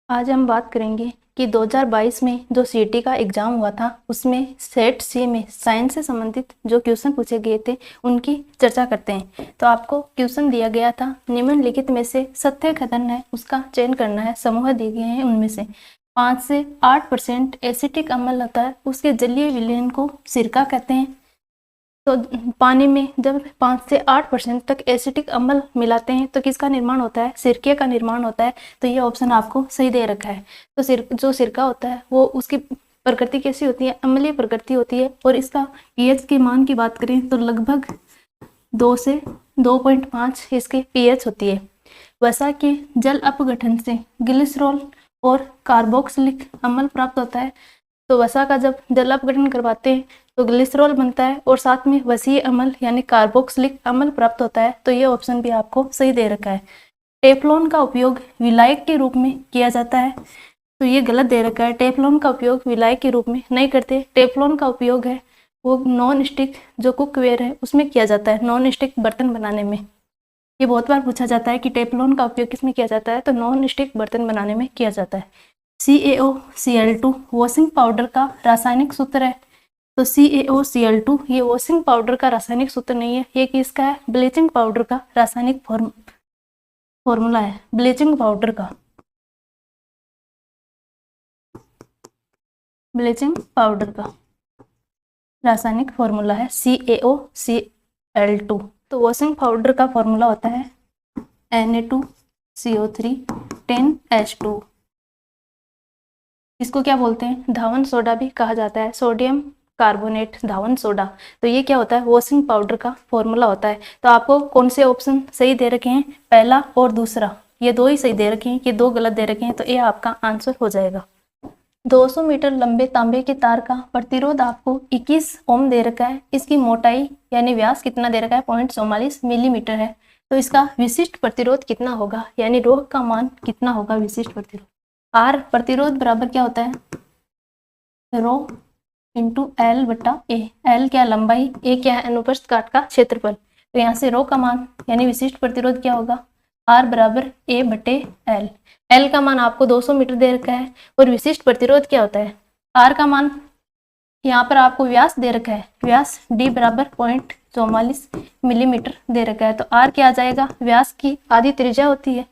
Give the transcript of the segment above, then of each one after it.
आज हम बात करेंगे कि 2022 में जो सीईटी का एग्जाम हुआ था उसमें सेट सी में साइंस से संबंधित जो क्वेश्चन पूछे गए थे उनकी चर्चा करते हैं। तो आपको क्वेश्चन दिया गया था, निम्नलिखित में से सत्य कथन है उसका चयन करना है। समूह दिए गए हैं, उनमें से 5 से 8% एसिटिक अम्ल होता है, उसके जलीय विलयन को सिरका कहते हैं। तो पानी में जब 5 से 8% तक एसिटिक अम्ल मिलाते हैं तो किसका निर्माण होता है? सिरके का निर्माण होता है। तो ये ऑप्शन आपको सही दे रखा है। तो जो सिरका होता है वो उसकी प्रकृति कैसी होती है? अम्लीय प्रकृति होती है। और इसका पीएच के मान की बात करें तो लगभग 2 से 2.5 इसके पीएच होती है। वसा के जल अपघटन से ग्लिसरॉल और कार्बोक्सिलिक अम्ल प्राप्त होता है। तो वसा का जब जल अपघटन करवाते हैं तो ग्लिसरॉल बनता है और साथ में वसीय अम्ल यानी कार्बोक्सिलिक अम्ल प्राप्त होता है। तो ये ऑप्शन भी आपको सही दे रखा है। टेफ्लॉन का उपयोग विलायक के रूप में किया जाता है, तो ये गलत दे रखा है। टेफ्लॉन का उपयोग विलायक के रूप में नहीं करते। टेफ्लॉन का उपयोग है वो नॉन स्टिक जो कुकवेयर है उसमें किया जाता है, नॉन स्टिक बर्तन बनाने में। ये बहुत बार पूछा जाता है कि टेफ्लॉन का उपयोग किसमें किया जाता है, तो नॉन स्टिक बर्तन बनाने में किया जाता है। CaOCl2 वॉशिंग पाउडर का रासायनिक सूत्र है। तो CaOCl2 ये वॉशिंग पाउडर का रासायनिक सूत्र नहीं है, ये किसका है? ब्लीचिंग पाउडर का रासायनिक फॉर्मूला है। ब्लीचिंग पाउडर का रासायनिक फॉर्मूला है CaOCl2। तो वॉशिंग पाउडर का फॉर्मूला होता है Na2CO3 10H2। इसको क्या बोलते हैं? धावन सोडा भी कहा जाता है, सोडियम कार्बोनेट धावन सोडा। तो ये क्या होता है? वॉशिंग पाउडर का फॉर्मूला होता है। तो आपको कौन से ऑप्शन सही दे रखे हैं? पहला और दूसरा, ये दो ही सही दे रखे हैं, ये दो गलत दे रखे हैं। तो ये आपका आंसर हो जाएगा। 200 मीटर लंबे तांबे के तार का प्रतिरोध आपको 21 ओम दे रखा है। इसकी मोटाई यानी व्यास कितना दे रखा है? 0.44 मिलीमीटर है। तो इसका विशिष्ट प्रतिरोध कितना होगा, यानी रोह का मान कितना होगा विशिष्ट प्रतिरोध? आर प्रतिरोध बराबर क्या होता है? रो इंटू एल बटा ए। एल क्या? लंबाई, ए क्या है? अनुप्रस्थ काट का क्षेत्रफल। तो यहाँ से रो का मान यानी विशिष्ट प्रतिरोध क्या होगा? आर बराबर ए बटे एल। एल का मान आपको 200 मीटर दे रखा है और विशिष्ट प्रतिरोध क्या होता है? आर का मान यहाँ पर आपको व्यास दे रखा है, व्यास डी बराबर 0.44 मिलीमीटर दे रखा है। तो आर क्या आ जाएगा? व्यास की आधी त्रिज्या होती है,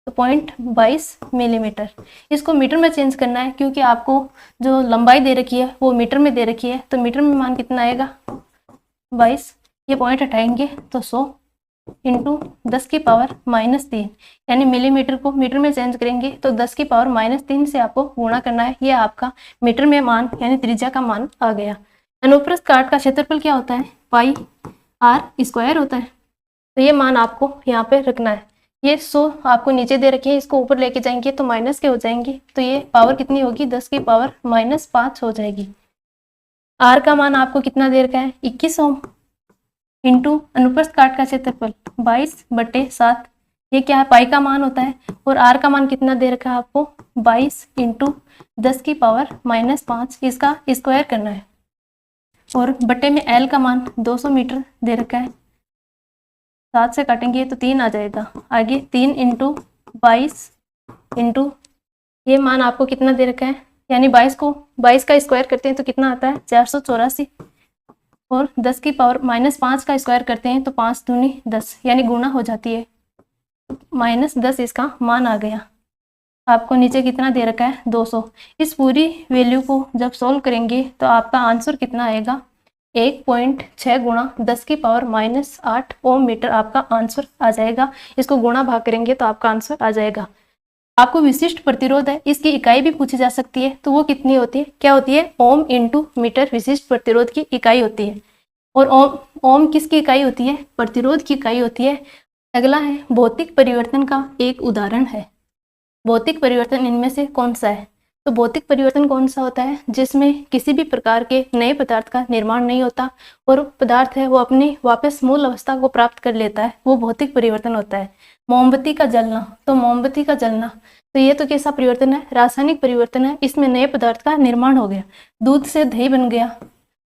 तो 0.22 मिलीमीटर। इसको मीटर में चेंज करना है क्योंकि आपको जो लंबाई दे रखी है वो मीटर में दे रखी है। तो मीटर में मान कितना आएगा? 22, ये पॉइंट हटाएंगे तो 100 इंटू 10 की पावर -3, यानी मिलीमीटर को मीटर में चेंज करेंगे तो 10 की पावर -3 से आपको गुणा करना है। ये आपका मीटर में मान यानी त्रिज्या का मान आ गया। अनुप्रस्थ काट का क्षेत्रफल क्या होता है? पाई आर स्क्वायर होता है। तो ये मान आपको यहाँ पे रखना है। ये 100 आपको नीचे दे रखे हैं, इसको ऊपर लेके जाएंगे तो माइनस के हो जाएंगे। तो ये पावर कितनी होगी? 10 की पावर -5 हो जाएगी। आर का मान आपको कितना दे रखा है? 21 ओम इंटू अनुप्रस्थ काट का क्षेत्रफल 22/7। ये क्या है? पाई का मान होता है। और आर का मान कितना दे रखा है आपको? 22 इंटू 10 की पावर -5, इसका स्क्वायर करना है। और बटे में एल का मान 200 मीटर दे रखा है। 7 से काटेंगे तो 3 आ जाएगा। आगे 3 इंटू 22 इंटू ये मान आपको कितना दे रखा है, यानी 22 का स्क्वायर करते हैं तो कितना आता है? 484। और 10 की पावर -5 का स्क्वायर करते हैं तो 5 दूनी 10, यानी गुणा हो जाती है। -10 इसका मान आ गया। आपको नीचे कितना दे रखा है? 200। इस पूरी वैल्यू को जब सॉल्व करेंगे तो आपका आंसर कितना आएगा? 1.6 गुणा 10 की पावर -8 ओम मीटर आपका आंसर आ जाएगा। इसको गुणा भाग करेंगे तो आपका आंसर आ जाएगा। आपको विशिष्ट प्रतिरोध है, इसकी इकाई भी पूछी जा सकती है, तो वो कितनी होती है? क्या होती है? ओम इंटू मीटर विशिष्ट प्रतिरोध की इकाई होती है। और ओम किसकी इकाई होती है? प्रतिरोध की इकाई होती है। अगला है भौतिक परिवर्तन का एक उदाहरण है। भौतिक परिवर्तन इनमें से कौन सा है? तो भौतिक परिवर्तन कौन सा होता है? जिसमें किसी भी प्रकार के नए पदार्थ का निर्माण नहीं होता और पदार्थ है वो अपनी वापस मूल अवस्था को प्राप्त कर लेता है, वो भौतिक परिवर्तन होता है। मोमबत्ती का जलना, तो मोमबत्ती का जलना तो ये तो कैसा परिवर्तन है? रासायनिक परिवर्तन है। इसमें नए पदार्थ का निर्माण हो गया। दूध से दही बन गया,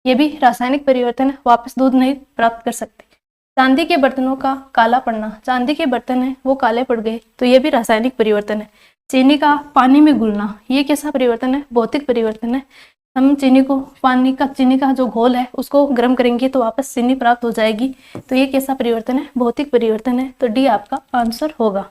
ये भी रासायनिक परिवर्तन है, वापस दूध नहीं प्राप्त कर सकते। चांदी के बर्तनों का काला पड़ना, चांदी के बर्तन है वो काले पड़ गए, तो ये भी रासायनिक परिवर्तन है। चीनी का पानी में घुलना, ये कैसा परिवर्तन है? भौतिक परिवर्तन है। हम चीनी का जो घोल है उसको गर्म करेंगे तो वापस चीनी प्राप्त हो जाएगी। तो ये कैसा परिवर्तन है? भौतिक परिवर्तन है। तो डी आपका आंसर होगा।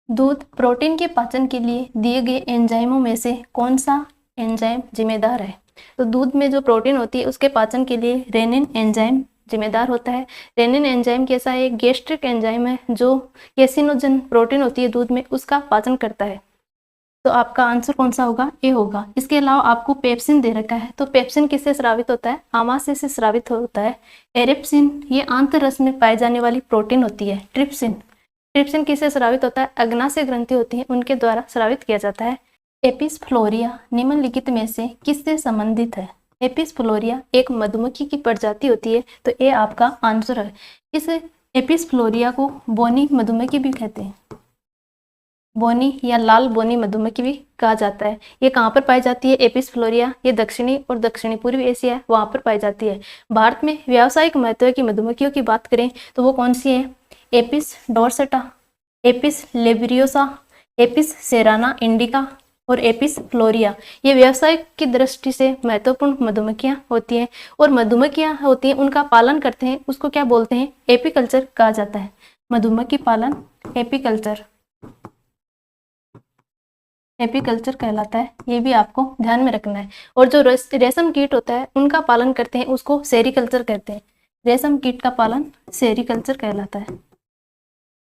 दूध प्रोटीन के पाचन के लिए दिए गए एंजाइमों में से कौन सा एंजाइम जिम्मेदार है? तो दूध में जो प्रोटीन होती है उसके पाचन के लिए रेनिन एंजाइम जिम्मेदार होता है। रेनिन एंजाइम कैसा है? गैस्ट्रिक एंजाइम है जो कैसिनोजन प्रोटीन होती है दूध में उसका पाचन करता है। तो आपका आंसर कौन सा होगा? ए होगा। इसके अलावा आपको पेप्सिन दे रखा है। तो पेप्सिन किससे स्रावित होता है? आमाशय से स्रावित होता है। एरिप्सिन ये आंतररस में पाई जाने वाली प्रोटीन होती है। ट्रिप्सिन किससे स्रावित होता है? अग्नाशय ग्रंथि होती है उनके द्वारा स्रावित किया जाता है। एपिस फ्लोरिया निम्नलिखित में से किससे संबंधित है? एपिस फ्लोरिया एक मधुमक्खी की प्रजाति होती है। तो ये आपका आंसर है। इस एपिस फ्लोरिया को बोनी मधुमक्खी भी कहते हैं। बोनी या लाल बोनी मधुमक्खी भी कहा जाता है। ये कहाँ पर पाई जाती है? एपिस फ्लोरिया ये दक्षिणी और दक्षिणी पूर्वी एशिया है वहाँ पर पाई जाती है। भारत में व्यावसायिक महत्व की मधुमक्खियों की बात करें तो वो कौन सी है? Apis dorsata, Apis laboriosa, Apis cerana indica और एपिस फ्लोरिया। ये व्यवसाय की दृष्टि से महत्वपूर्ण मधुमक्खियां होती हैं और मधुमक्खियां होती हैं उनका पालन करते हैं उसको क्या बोलते हैं? एपीकल्चर कहा जाता है। मधुमक्खी पालन एपीकल्चर कहलाता है। ये भी आपको ध्यान में रखना है। और जो रेशम कीट होता है उनका पालन करते हैं उसको सेरीकल्चर कहते हैं। रेशम कीट का पालन सेरीकल्चर कहलाता है।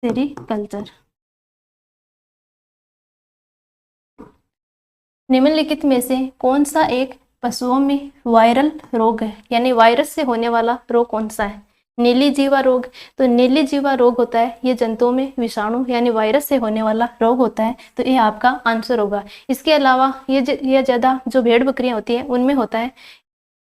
सेरीकल्चर। निम्नलिखित में से कौन सा एक पशुओं में वायरल रोग है? यानी वायरस से होने वाला रोग कौन सा है? नीली जीवा रोग। तो नीली जीवा रोग होता है ये जंतुओं में विषाणु यानी वायरस से होने वाला रोग होता है। तो ये आपका आंसर होगा। इसके अलावा ये ज़्यादा जो भेड़ बकरियां होती हैं उनमें होता है।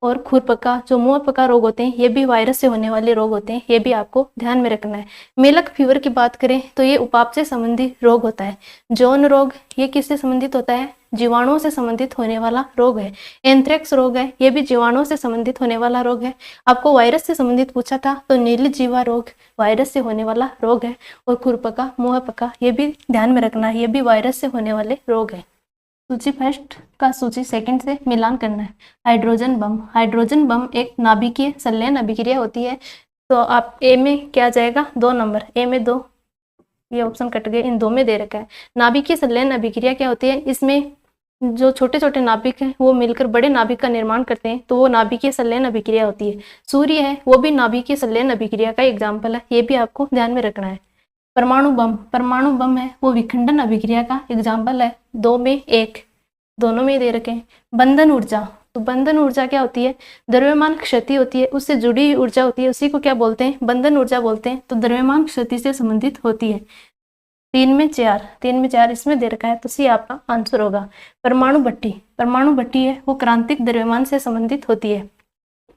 और खुरपका जो मुंह पका रोग होते हैं ये भी वायरस से होने वाले रोग होते हैं। ये भी आपको ध्यान में रखना है। मेलक फीवर की बात करें तो ये उपाप से संबंधित रोग होता है। जौन रोग ये किससे संबंधित होता है? जीवाणुओं से संबंधित होने वाला रोग है। एंथ्रेक्स रोग है ये भी जीवाणुओं से संबंधित होने वाला रोग है। आपको वायरस से संबंधित पूछा था तो नीली जीवा रोग वायरस से होने वाला रोग है। और खुरपका मुंह पका ये भी ध्यान में रखना है, ये भी वायरस से होने वाले रोग है। सूची फर्स्ट का सूची सेकंड से मिलान करना है। हाइड्रोजन बम एक नाभिकीय संलयन अभिक्रिया होती है। तो आप ए में क्या जाएगा? 2 नंबर। ए में 2, ये ऑप्शन कट गए, इन 2 में दे रखा है। नाभिकीय संलयन अभिक्रिया क्या होती है? इसमें जो छोटे छोटे नाभिक हैं वो मिलकर बड़े नाभिक का निर्माण करते हैं तो वो नाभिकीय संलयन अभिक्रिया होती है। सूर्य है वो भी नाभिकीय संलयन अभिक्रिया का एग्जाम्पल है। ये भी आपको ध्यान में रखना है। परमाणु बम है वो विखंडन अभिक्रिया का एग्जाम्पल है। 2 में 1 दोनों में दे रखे हैं। बंधन ऊर्जा, तो बंधन ऊर्जा क्या होती है? द्रव्यमान क्षति होती है उससे जुड़ी हुई ऊर्जा होती है, उसी को क्या बोलते हैं? बंधन ऊर्जा बोलते हैं। तो द्रव्यमान क्षति से संबंधित होती है। 3 में 4 इसमें दे रखा है तो सी आपका आंसर होगा। परमाणु भट्टी है वो क्रांतिक द्रव्यमान से संबंधित होती है।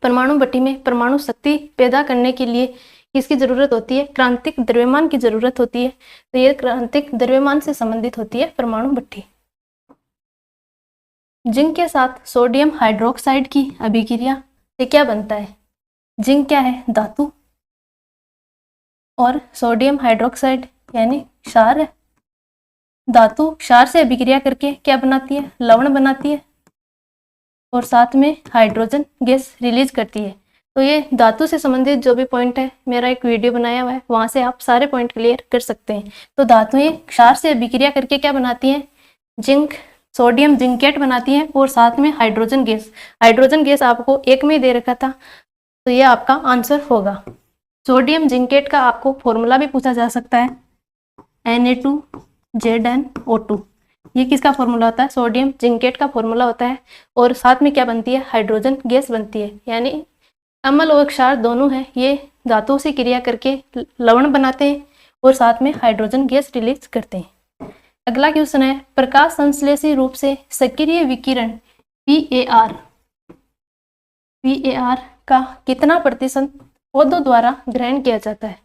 परमाणु भट्टी में परमाणु शक्ति पैदा करने के लिए किसकी जरूरत होती है? क्रांतिक द्रव्यमान की जरूरत होती है। तो ये क्रांतिक द्रव्यमान से संबंधित होती है परमाणु भट्टी। जिंक के साथ सोडियम हाइड्रोक्साइड की अभिक्रिया से क्या बनता है? जिंक क्या है? धातु। और सोडियम हाइड्रोक्साइड यानी क्षार है। धातु क्षार से अभिक्रिया करके क्या बनाती है? लवण बनाती है और साथ में हाइड्रोजन गैस रिलीज करती है। तो ये धातु से संबंधित जो भी पॉइंट है मेरा एक वीडियो बनाया हुआ है वहां से आप सारे पॉइंट क्लियर कर सकते हैं। तो धातुएं क्षार से अभिक्रिया करके क्या बनाती हैं? जिंक सोडियम जिंकेट बनाती हैं और साथ में हाइड्रोजन गैस आपको 1 में दे रखा था तो ये आपका आंसर होगा। सोडियम जिंकेट का आपको फॉर्मूला भी पूछा जा सकता है Na2ZnO2। ये किसका फॉर्मूला होता है? सोडियम जिंकेट का फॉर्मूला होता है। और साथ में क्या बनती है? हाइड्रोजन गैस बनती है। यानी अम्ल और क्षार दोनों हैं ये धातुओं से क्रिया करके लवण बनाते हैं और साथ में हाइड्रोजन गैस रिलीज करते हैं। अगला क्वेश्चन है प्रकाश संश्लेषी रूप से सक्रिय विकिरण PAR का कितना प्रतिशत पौधों द्वारा ग्रहण किया जाता है?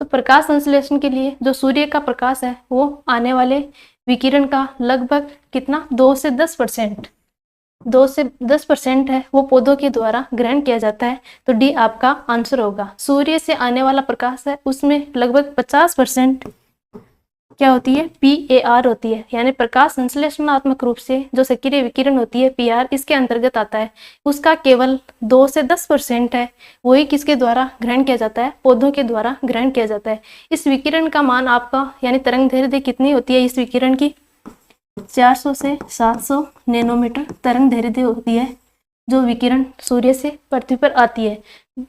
तो प्रकाश संश्लेषण के लिए जो सूर्य का प्रकाश है वो आने वाले विकिरण का लगभग कितना? 2 से 10%। 2 से 10% है वो पौधों के द्वारा ग्रहण किया जाता है। तो डी आपका आंसर होगा। सूर्य से आने वाला प्रकाश है उसमें लगभग 50% क्या होती है, PAR होती है, यानी प्रकाश संश्लेषणात्मक रूप से जो सक्रिय विकिरण होती है PR इसके अंतर्गत आता है। उसका केवल 2 से 10% है, वही किसके द्वारा ग्रहण किया जाता है, पौधों के द्वारा ग्रहण किया जाता है। इस विकिरण का मान आपका यानी तरंग दैर्ध्य कितनी होती है इस विकिरण की, 400 से 700 नैनोमीटर तरंग दैर्ध्य होती है जो विकिरण सूर्य से पृथ्वी पर आती है।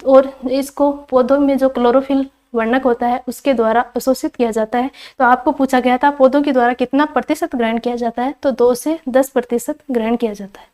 और इसको पौधों में जो क्लोरोफिल वर्णक होता है उसके द्वारा अवशोषित किया जाता है। तो आपको पूछा गया था पौधों के द्वारा कितना प्रतिशत ग्रहण किया जाता है, तो 2 से 10% ग्रहण किया जाता है।